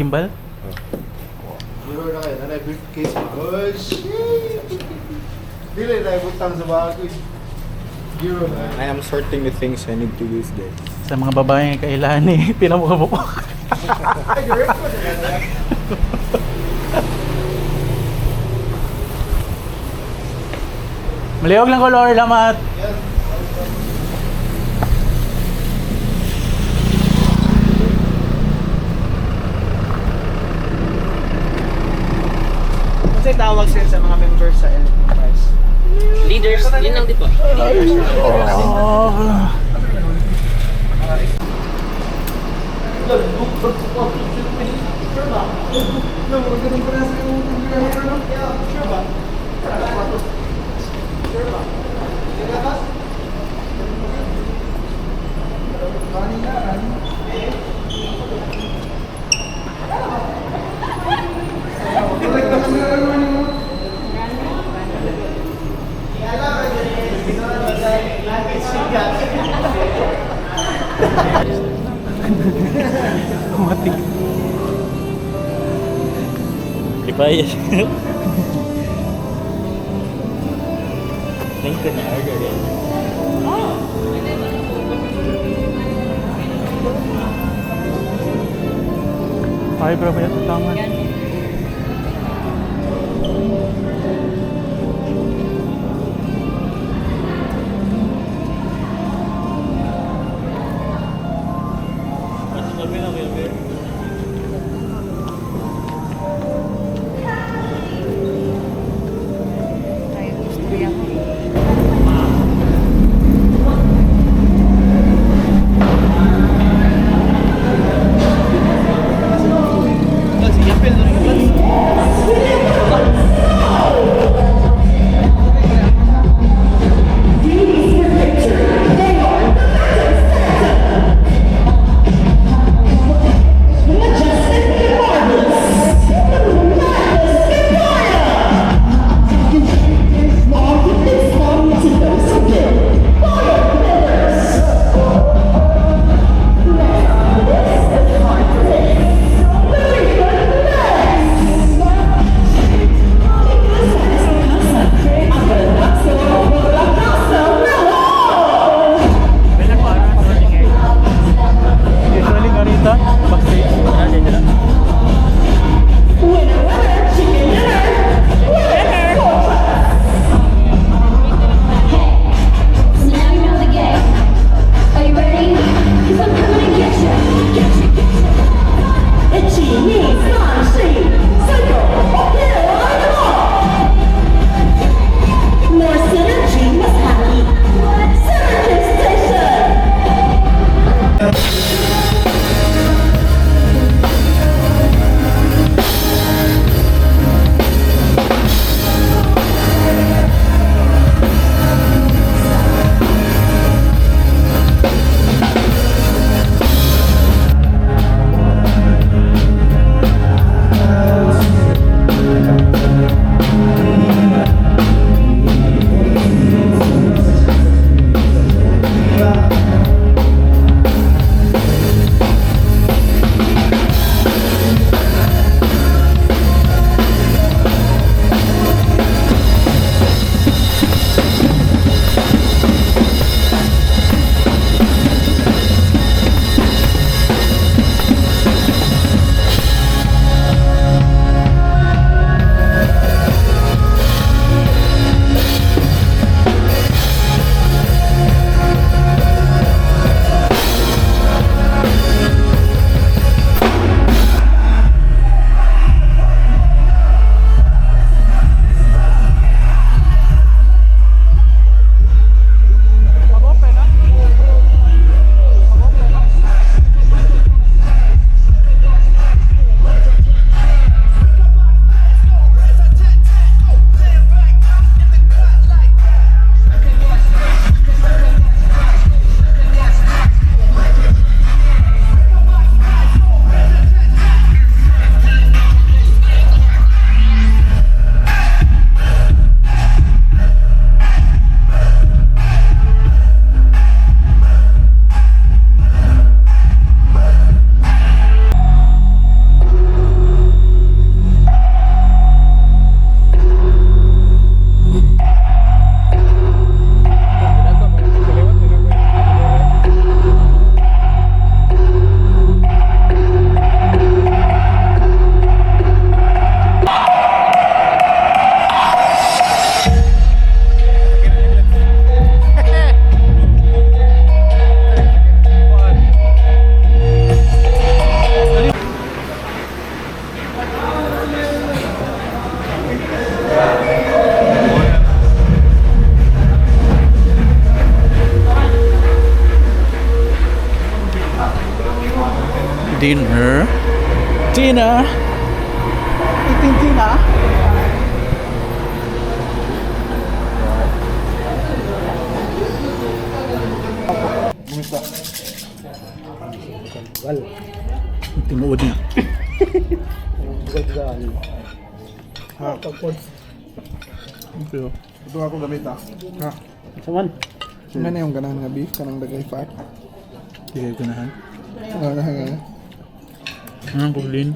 Gimbal? Hero na kayo, nanay briefcase mo. Oh, shit! Dili na ibutang sa bago. Hero na. I am sorting the things I need to use there. Sa mga babaeng kailangan ni pinamukha-mukha. Ay, direct mo na. Maliyog lang color, lamat. Kasi tawag sila sa mga members sa Enterprise. Leaders, yun lang din po. Oh. Mati. Di ba yun? Thank you na order yan. Ay, pero ba ito tama? Tina! Iting Tina! Tinuod niya. Ito ako gamit ah. Ha? Saman. Nga na yung ganahan nga beef, kanang dagay fat. Hindi kayo ganahan. Nga. Anong kulin?